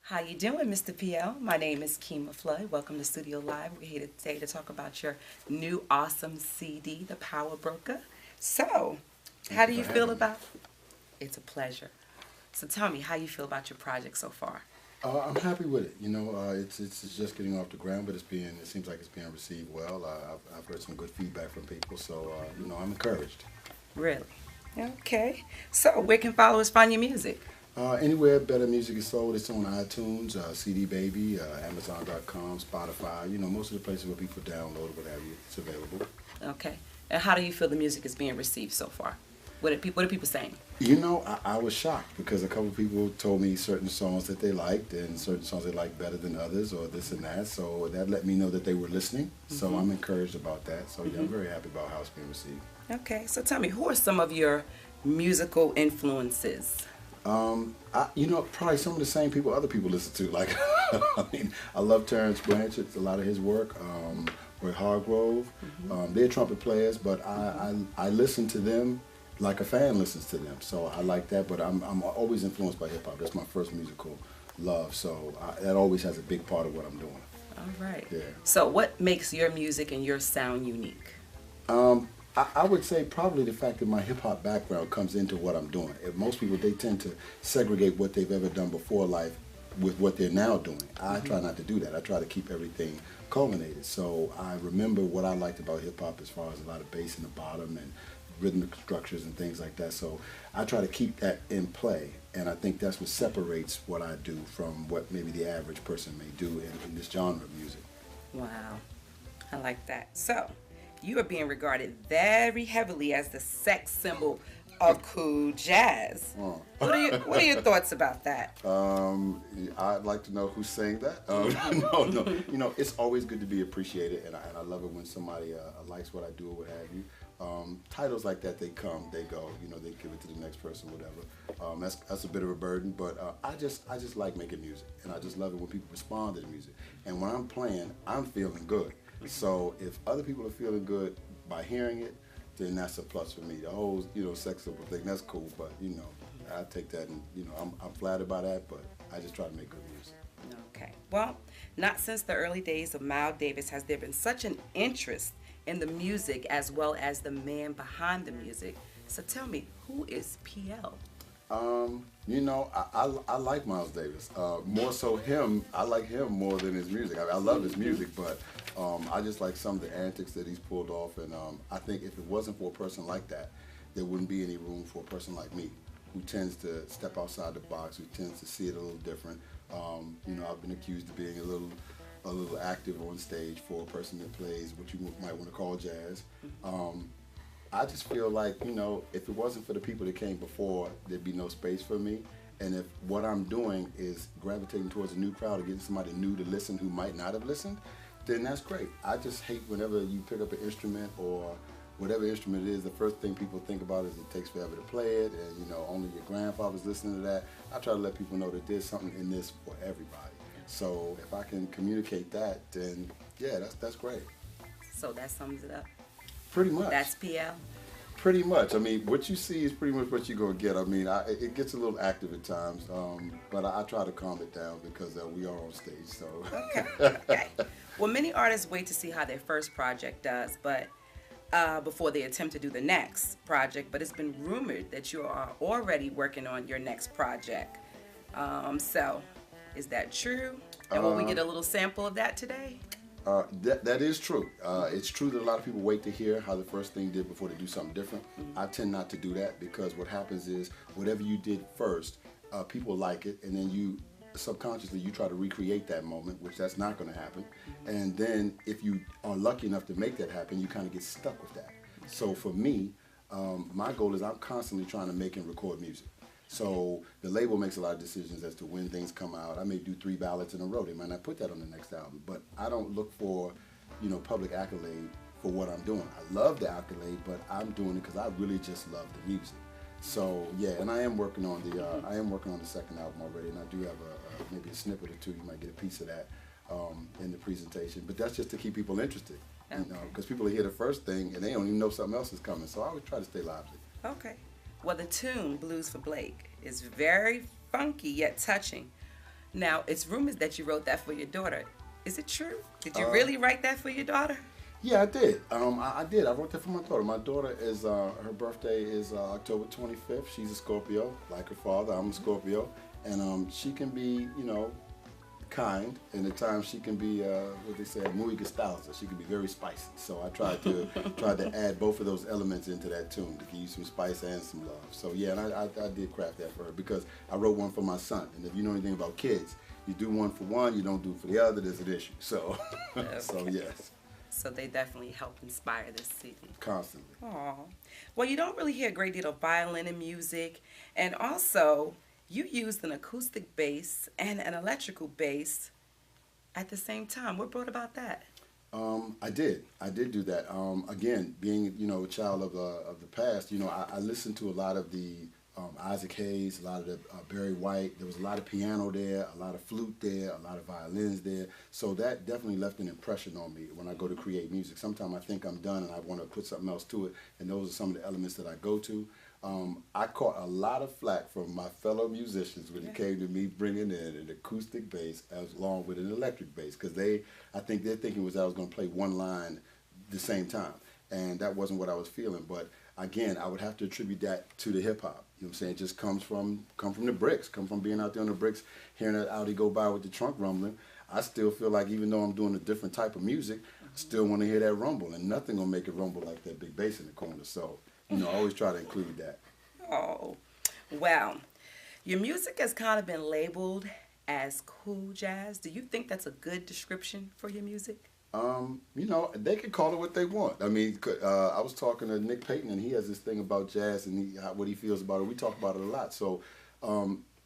How you doing, Mr. PL? My name is Kima Flood. Welcome to Studio Live. We're here today to talk about your new awesome CD, The Power Broker. So, how do you feel about it? It's a pleasure. So tell me, how you feel about your project so far? I'm happy with it. It's just getting off the ground, but it seems like it's being received well. I've heard some good feedback from people, so I'm encouraged. Really? Okay. So, where can followers find your music? Anywhere better music is sold, it's on iTunes, CD Baby, Amazon.com, Spotify. Most of the places where people download what have you, it's available. Okay. And how do you feel the music is being received so far? What are people saying? I was shocked because a couple of people told me certain songs that they liked and certain songs they liked better than others or this and that. So that let me know that they were listening. So I'm encouraged about that. So yeah, I'm very happy about how it's being received. Okay. So tell me, who are some of your musical influences? Probably some of the same people other people listen to. Like, I love Terrence Blanchard, a lot of his work. Roy Hargrove, they're trumpet players, but I listen to them like a fan listens to them. So I like that, but I'm always influenced by hip hop. That's my first musical love. So that always has a big part of what I'm doing. All right. Yeah. So what makes your music and your sound unique? I would say probably the fact that my hip hop background comes into what I'm doing. Most people, they tend to segregate what they've ever done before life with what they're now doing. I try not to do that. I try to keep everything culminated. So I remember what I liked about hip hop as far as a lot of bass in the bottom and rhythmic structures and things like that. So I try to keep that in play, and I think that's what separates what I do from what maybe the average person may do in this genre of music. Wow. I like that. So, you are being regarded very heavily as the sex symbol of cool jazz. Oh. What are your thoughts about that? I'd like to know who's saying that. No. It's always good to be appreciated, and I love it when somebody likes what I do or what have you. Titles like that, they come, they go. They give it to the next person, whatever. That's a bit of a burden, but I just like making music, and I just love it when people respond to the music. And when I'm playing, I'm feeling good. So if other people are feeling good by hearing it, then that's a plus for me. The whole, sex symbol thing, that's cool, but, I take that and, I'm flattered by that, but I just try to make good music. Okay. Well, not since the early days of Miles Davis has there been such an interest in the music as well as the man behind the music. So tell me, who is PL? I like Miles Davis. More so him, I like him more than his music. I love his music, but I just like some of the antics that he's pulled off, and I think if it wasn't for a person like that, there wouldn't be any room for a person like me, who tends to step outside the box, who tends to see it a little different. I've been accused of being a little active on stage for a person that plays what you might want to call jazz. I just feel like, if it wasn't for the people that came before, there'd be no space for me. And if what I'm doing is gravitating towards a new crowd or getting somebody new to listen who might not have listened, then that's great. I just hate whenever you pick up an instrument or whatever instrument it is, the first thing people think about is it takes forever to play it, and only your grandfather's listening to that. I try to let people know that there's something in this for everybody. So if I can communicate that, then yeah, that's great. So that sums it up. Pretty much. That's PL? Pretty much. What you see is pretty much what you're going to get. It gets a little active at times, but I try to calm it down because we are on stage. So. Okay. Well, many artists wait to see how their first project does, but before they attempt to do the next project. But it's been rumored that you are already working on your next project. So, is that true? And will we get a little sample of that today? That is true. It's true that a lot of people wait to hear how the first thing did before they do something different. I tend not to do that because what happens is whatever you did first, people like it, and then you subconsciously you try to recreate that moment, which that's not going to happen. And then if you are lucky enough to make that happen, you kind of get stuck with that. So for me, my goal is I'm constantly trying to make and record music. So the label makes a lot of decisions as to when things come out. I may do 3 ballads in a row. They might not put that on the next album, but I don't look for, public accolade for what I'm doing. I love the accolade, but I'm doing it because I really just love the music. So yeah, and I am working on the second album already, and I do have maybe a snippet or two. You might get a piece of that in the presentation, but that's just to keep people interested, because people hear the first thing and they don't even know something else is coming. So I always try to stay lively. Okay. Well, the tune Blues for Blake is very funky yet touching. Now, it's rumored that you wrote that for your daughter. Is it true? Did you Uh, really write that for your daughter? yeah, I did. I did. I wrote that for my daughter. My daughter is her birthday is October 25th. She's a Scorpio, like her father. I'm a Scorpio, and she can be, kind, and at times she can be what they say muy gustosa. She can be very spicy. So I tried to add both of those elements into that tune to give you some spice and some love. So yeah, and I did craft that for her because I wrote one for my son. And if you know anything about kids, you do one for one, you don't do it for the other. There's an issue. So so Okay. yes, So they definitely help inspire this CD. constantly. Aw. Well, you don't really hear a great deal of violin in music. And also, you used an acoustic bass and an electrical bass at the same time. What brought about that? I did. I did do that. Again, being a child of the past, I listened to a lot of the Isaac Hayes, a lot of the Barry White. There was a lot of piano there, a lot of flute there, a lot of violins there. So that definitely left an impression on me when I go to create music. Sometimes I think I'm done and I want to put something else to it, and those are some of the elements that I go to. I caught a lot of flack from my fellow musicians when it came to me bringing in an acoustic bass as along with an electric bass because I think their thinking was I was going to play one line the same time, and that wasn't what I was feeling. But again, I would have to attribute that to the hip hop. You know what I'm saying? It just come from the bricks, come from being out there on the bricks, hearing that Audi go by with the trunk rumbling. I still feel like even though I'm doing a different type of music, I still want to hear that rumble, and nothing gonna make it rumble like that big bass in the corner. So, I always try to include that. Oh, well, your music has kind of been labeled as cool jazz. Do you think that's a good description for your music? They can call it what they want. I mean, I was talking to Nick Payton, and he has this thing about jazz and what he feels about it. We talk about it a lot. So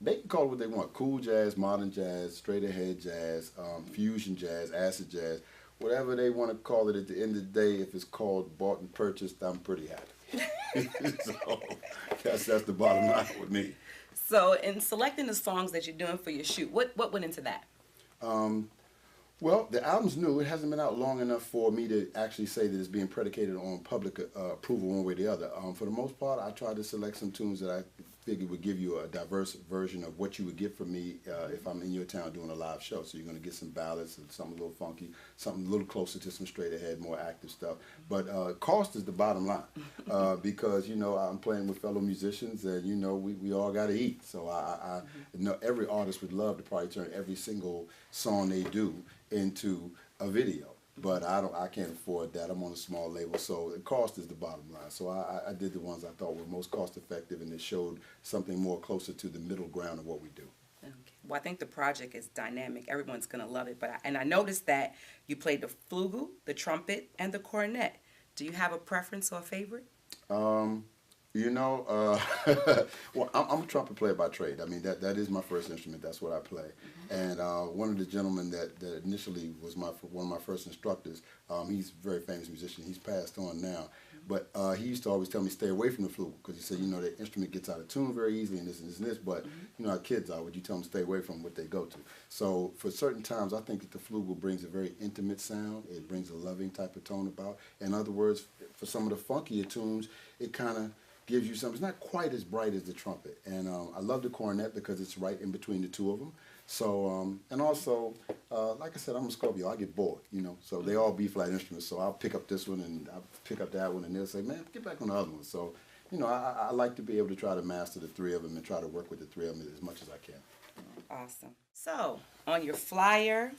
they can call it what they want: cool jazz, modern jazz, straight ahead jazz, fusion jazz, acid jazz, whatever they want to call it. At the end of the day, if it's called bought and purchased, I'm pretty happy. So that's the bottom line with me. So, in selecting the songs that you're doing for your shoot, what went into that? Well, the album's new. It hasn't been out long enough for me to actually say that it's being predicated on public approval one way or the other. For the most part, I tried to select some tunes that I figured would give you a diverse version of what you would get from me if I'm in your town doing a live show. So you're going to get some ballads and something a little funky, something a little closer to some straight ahead, more active stuff. But cost is the bottom line because, I'm playing with fellow musicians and, we all got to eat. So I know every artist would love to probably turn every single song they do into a video, but I can't afford that. I'm on a small label, so the cost is the bottom line. So I did the ones I thought were most cost effective and that showed something more closer to the middle ground of what we do. Okay. Well, I think the project is dynamic. Everyone's gonna love it. And I noticed that you played the flugel, the trumpet, and the cornet. Do you have a preference or a favorite? Um, well, I'm a trumpet player by trade. I mean, that is my first instrument. That's what I play. And one of the gentlemen that initially was one of my first instructors, he's a very famous musician. He's passed on now. But he used to always tell me stay away from the flute because he said, the instrument gets out of tune very easily and this and this and this. But you know how kids are. Would you tell them to stay away from what they go to? So for certain times, I think that the flute brings a very intimate sound. It brings a loving type of tone about. In other words, for some of the funkier tunes, it kind of gives you something. It's not quite as bright as the trumpet. And I love the cornet because it's right in between the two of them. So, and also, like I said, I'm a Scorpio. I get bored, So they all B-flat instruments. So I'll pick up this one and I'll pick up that one, and they'll say, "Man, get back on the other one." So, I like to be able to try to master the three of them and try to work with the three of them as much as I can. Awesome. So, on your flyer,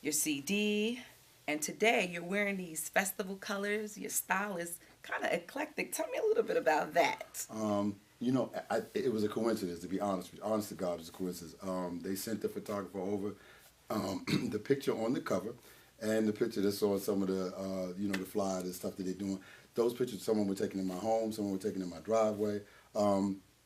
your CD, and today you're wearing these festival colors. Your style is kind of eclectic. Tell me a little bit about that. It was a coincidence, to be honest. Honest to God, it was a coincidence. They sent the photographer over the picture on the cover and the picture that's on some of the, the flyers and stuff that they're doing. Those pictures, someone were taking in my home, someone were taking in my driveway.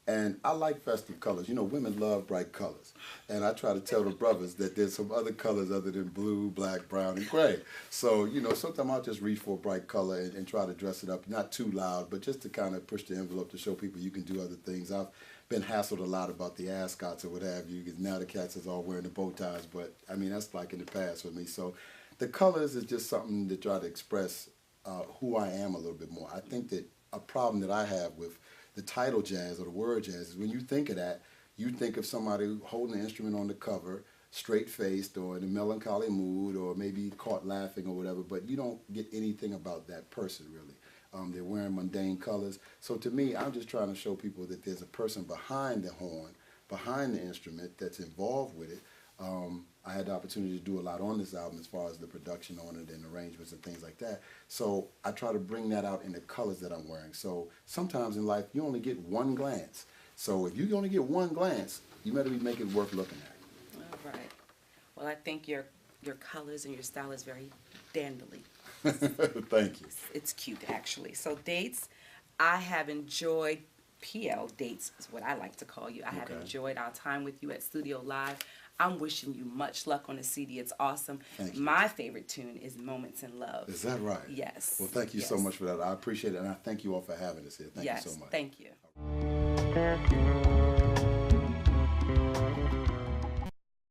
And I like festive colors. Women love bright colors. And I try to tell the brothers that there's some other colors other than blue, black, brown, and gray. So, sometimes I'll just reach for a bright color and try to dress it up, not too loud, but just to kind of push the envelope to show people you can do other things. I've been hassled a lot about the ascots or what have you, because now the cats is all wearing the bow ties, but, that's like in the past for me. So the colors is just something to try to express who I am a little bit more. I think that a problem that I have with the title jazz or the word jazz is when you think of that, you think of somebody holding an instrument on the cover, straight-faced or in a melancholy mood or maybe caught laughing or whatever, but you don't get anything about that person really. They're wearing mundane colors. So to me, I'm just trying to show people that there's a person behind the horn, behind the instrument that's involved with it. I had the opportunity to do a lot on this album as far as the production on it and arrangements and things like that. So I try to bring that out in the colors that I'm wearing. So sometimes in life, you only get one glance. So if you only get one glance, you better be making it worth looking at. All right. Well, I think your colors and your style is very dandly. Thank you. It's cute, actually. So dates, I have enjoyed, PL dates is what I like to call you. I have enjoyed our time with you at Studio Live. I'm wishing you much luck on the CD. It's awesome. Thank you. My favorite tune is Moments in Love. Is that right? Yes. Well, thank you so much for that. I appreciate it, and I thank you all for having us here. Thank you so much. Thank you.